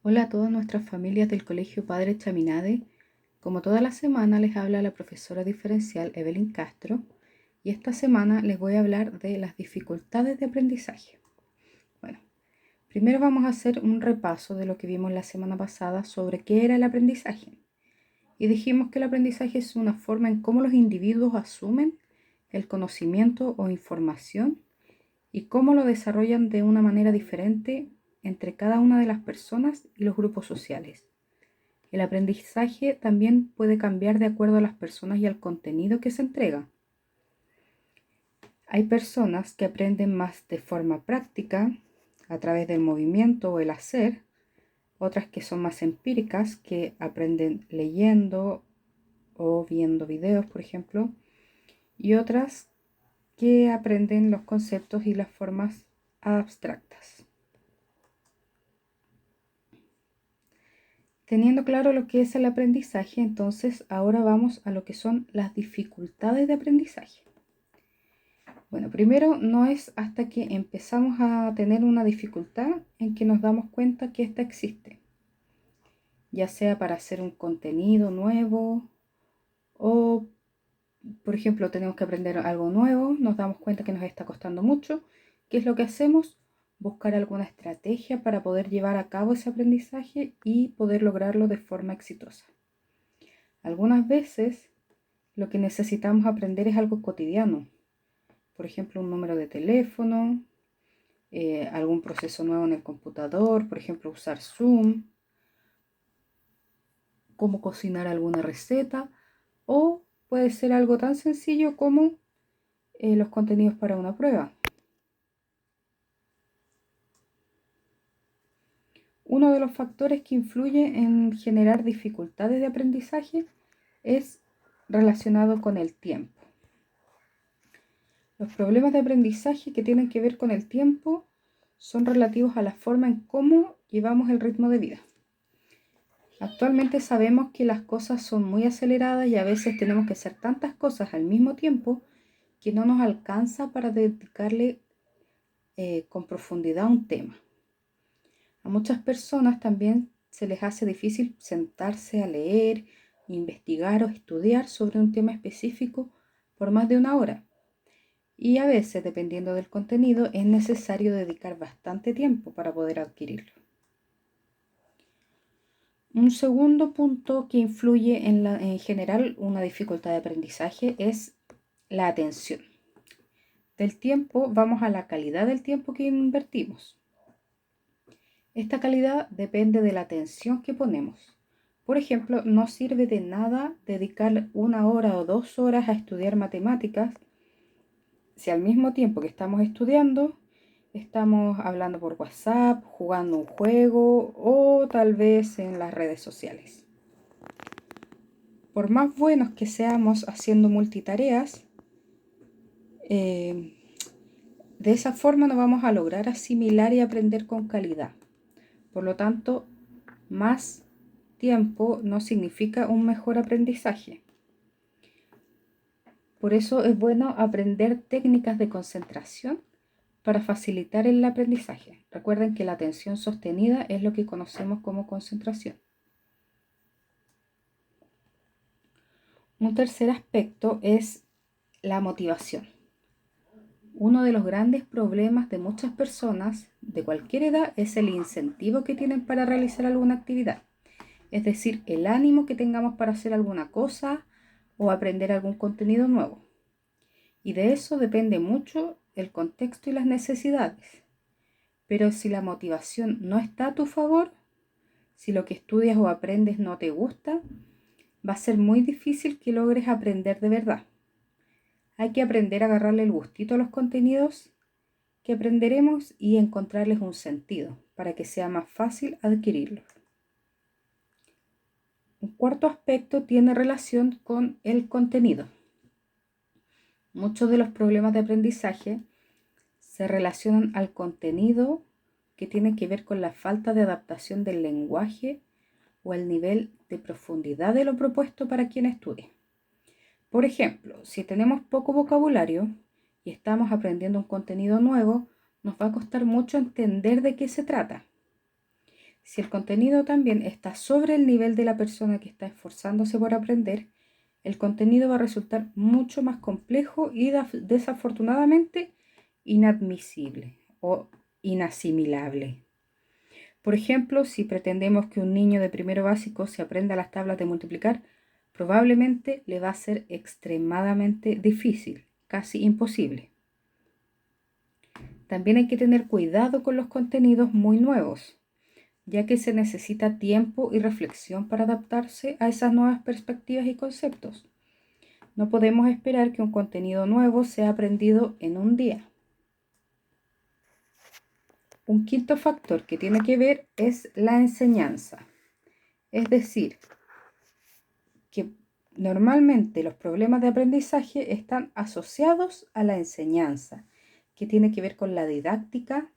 Hola a todas nuestras familias del Colegio Padre Chaminade. Como toda la semana les habla la profesora diferencial Evelyn Castro y esta semana les voy a hablar de las dificultades de aprendizaje. Bueno, primero vamos a hacer un repaso de lo que vimos la semana pasada sobre qué era el aprendizaje. Y dijimos que el aprendizaje es una forma en cómo los individuos asumen el conocimiento o información y cómo lo desarrollan de una manera diferente entre cada una de las personas y los grupos sociales. El aprendizaje también puede cambiar de acuerdo a las personas y al contenido que se entrega. Hay personas que aprenden más de forma práctica, a través del movimiento o el hacer, otras que son más empíricas, que aprenden leyendo o viendo videos, por ejemplo, y otras que aprenden los conceptos y las formas abstractas. Teniendo claro lo que es el aprendizaje, entonces ahora vamos a lo que son las dificultades de aprendizaje. Bueno, primero no es hasta que empezamos a tener una dificultad en que nos damos cuenta que ésta existe, ya sea para hacer un contenido nuevo o, por ejemplo, tenemos que aprender algo nuevo, nos damos cuenta que nos está costando mucho. ¿Qué es lo que hacemos? Buscar alguna estrategia para poder llevar a cabo ese aprendizaje y poder lograrlo de forma exitosa. Algunas veces lo que necesitamos aprender es algo cotidiano, por ejemplo, un número de teléfono, algún proceso nuevo en el computador, por ejemplo, usar Zoom, cómo cocinar alguna receta, o puede ser algo tan sencillo como los contenidos para una prueba. Uno de los factores que influye en generar dificultades de aprendizaje es relacionado con el tiempo. Los problemas de aprendizaje que tienen que ver con el tiempo son relativos a la forma en cómo llevamos el ritmo de vida. Actualmente sabemos que las cosas son muy aceleradas y a veces tenemos que hacer tantas cosas al mismo tiempo que no nos alcanza para dedicarle con profundidad a un tema. A muchas personas también se les hace difícil sentarse a leer, investigar o estudiar sobre un tema específico por más de una hora. Y a veces, dependiendo del contenido, es necesario dedicar bastante tiempo para poder adquirirlo. Un segundo punto que influye en general una dificultad de aprendizaje es la atención. Del tiempo vamos a la calidad del tiempo que invertimos. Esta calidad depende de la atención que ponemos. Por ejemplo, no sirve de nada dedicar 1 hora o 2 horas a estudiar matemáticas si al mismo tiempo que estamos estudiando estamos hablando por WhatsApp, jugando un juego o tal vez en las redes sociales. Por más buenos que seamos haciendo multitareas, de esa forma no vamos a lograr asimilar y aprender con calidad. Por lo tanto, más tiempo no significa un mejor aprendizaje. Por eso es bueno aprender técnicas de concentración para facilitar el aprendizaje. Recuerden que la atención sostenida es lo que conocemos como concentración. Un tercer aspecto es la motivación. Uno de los grandes problemas de muchas personas de cualquier edad es el incentivo que tienen para realizar alguna actividad. Es decir, el ánimo que tengamos para hacer alguna cosa o aprender algún contenido nuevo. Y de eso depende mucho el contexto y las necesidades. Pero si la motivación no está a tu favor, si lo que estudias o aprendes no te gusta, va a ser muy difícil que logres aprender de verdad. Hay que aprender a agarrarle el gustito a los contenidos que aprenderemos y encontrarles un sentido para que sea más fácil adquirirlos. Un cuarto aspecto tiene relación con el contenido. Muchos de los problemas de aprendizaje se relacionan al contenido que tiene que ver con la falta de adaptación del lenguaje o el nivel de profundidad de lo propuesto para quien estudie. Por ejemplo, si tenemos poco vocabulario y estamos aprendiendo un contenido nuevo, nos va a costar mucho entender de qué se trata. Si el contenido también está sobre el nivel de la persona que está esforzándose por aprender, el contenido va a resultar mucho más complejo y desafortunadamente inadmisible o inasimilable. Por ejemplo, si pretendemos que un niño de primero básico se aprenda las tablas de multiplicar, probablemente le va a ser extremadamente difícil, casi imposible. También hay que tener cuidado con los contenidos muy nuevos, ya que se necesita tiempo y reflexión para adaptarse a esas nuevas perspectivas y conceptos. No podemos esperar que un contenido nuevo sea aprendido en un día. Un quinto factor que tiene que ver es la enseñanza. Es decir, que normalmente los problemas de aprendizaje están asociados a la enseñanza, que tiene que ver con la didáctica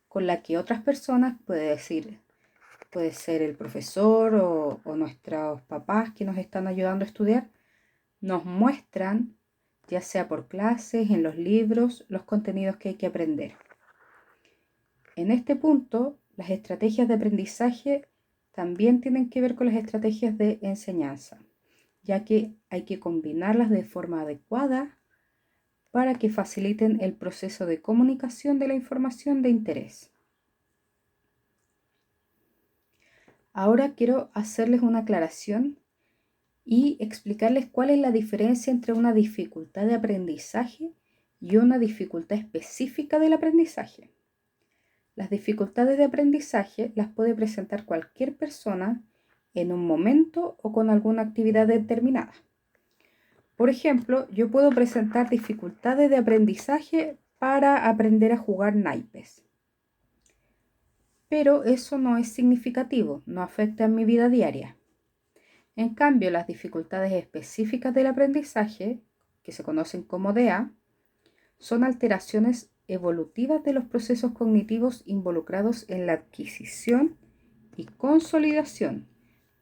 con la que otras personas, puede ser el profesor o nuestros papás que nos están ayudando a estudiar, nos muestran, ya sea por clases, en los libros, los contenidos que hay que aprender. En este punto, las estrategias de aprendizaje también tienen que ver con las estrategias de enseñanza, ya que hay que combinarlas de forma adecuada para que faciliten el proceso de comunicación de la información de interés. Ahora quiero hacerles una aclaración y explicarles cuál es la diferencia entre una dificultad de aprendizaje y una dificultad específica del aprendizaje. Las dificultades de aprendizaje las puede presentar cualquier persona en un momento o con alguna actividad determinada. Por ejemplo, yo puedo presentar dificultades de aprendizaje para aprender a jugar naipes. Pero eso no es significativo, no afecta en mi vida diaria. En cambio, las dificultades específicas del aprendizaje, que se conocen como DEA, son alteraciones evolutivas de los procesos cognitivos involucrados en la adquisición y consolidación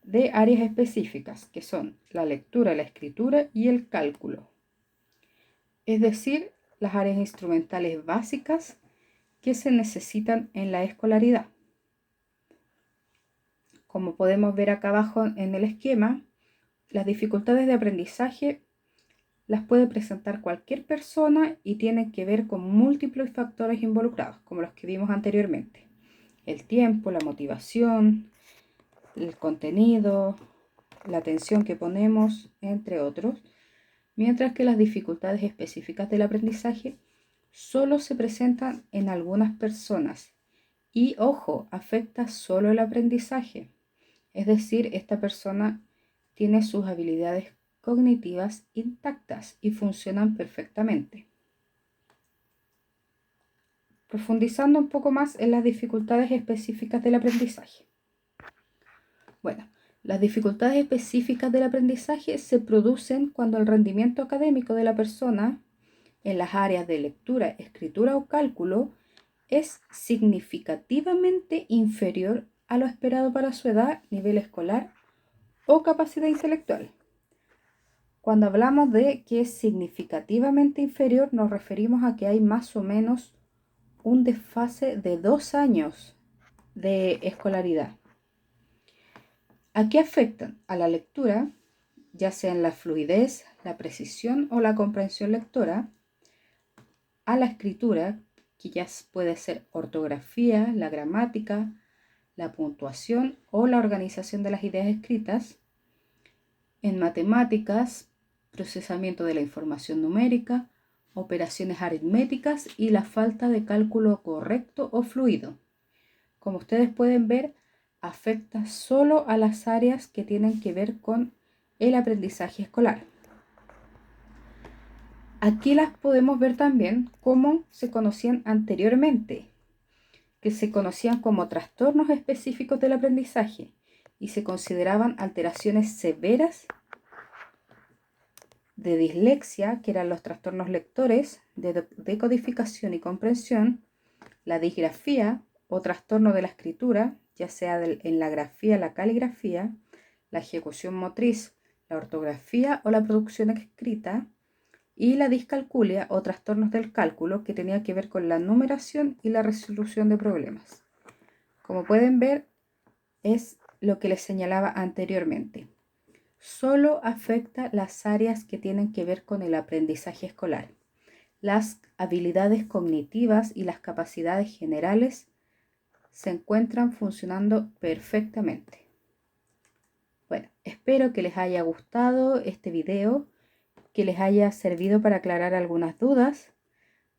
de áreas específicas, que son la lectura, la escritura y el cálculo. Es decir, las áreas instrumentales básicas que se necesitan en la escolaridad. Como podemos ver acá abajo en el esquema, las dificultades de aprendizaje las puede presentar cualquier persona y tienen que ver con múltiples factores involucrados, como los que vimos anteriormente. El tiempo, la motivación, el contenido, la atención que ponemos, entre otros, mientras que las dificultades específicas del aprendizaje solo se presentan en algunas personas y, ojo, afecta solo el aprendizaje. Es decir, esta persona tiene sus habilidades cognitivas intactas y funcionan perfectamente. Profundizando un poco más en las dificultades específicas del aprendizaje. Bueno, las dificultades específicas del aprendizaje se producen cuando el rendimiento académico de la persona en las áreas de lectura, escritura o cálculo es significativamente inferior a lo esperado para su edad, nivel escolar o capacidad intelectual. Cuando hablamos de que es significativamente inferior, nos referimos a que hay más o menos un desfase de 2 años de escolaridad. ¿A qué afectan? A la lectura, ya sea en la fluidez, la precisión o la comprensión lectora, a la escritura, que ya puede ser ortografía, la gramática, la puntuación o la organización de las ideas escritas, en matemáticas, procesamiento de la información numérica, operaciones aritméticas y la falta de cálculo correcto o fluido. Como ustedes pueden ver, afecta solo a las áreas que tienen que ver con el aprendizaje escolar. Aquí las podemos ver también cómo se conocían anteriormente, que se conocían como trastornos específicos del aprendizaje y se consideraban alteraciones severas de dislexia, que eran los trastornos lectores, de decodificación y comprensión, la disgrafía o trastorno de la escritura, ya sea en la grafía, la caligrafía, la ejecución motriz, la ortografía o la producción escrita, y la discalculia o trastornos del cálculo, que tenía que ver con la numeración y la resolución de problemas. Como pueden ver, es lo que les señalaba anteriormente. Solo afecta las áreas que tienen que ver con el aprendizaje escolar. Las habilidades cognitivas y las capacidades generales se encuentran funcionando perfectamente. Bueno, espero que les haya gustado este video, que les haya servido para aclarar algunas dudas.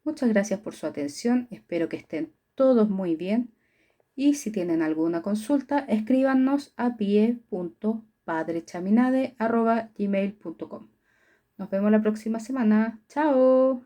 Muchas gracias por su atención, espero que estén todos muy bien y si tienen alguna consulta, escríbanos a pie.padrechaminade@gmail.com. Nos vemos la próxima semana. ¡Chao!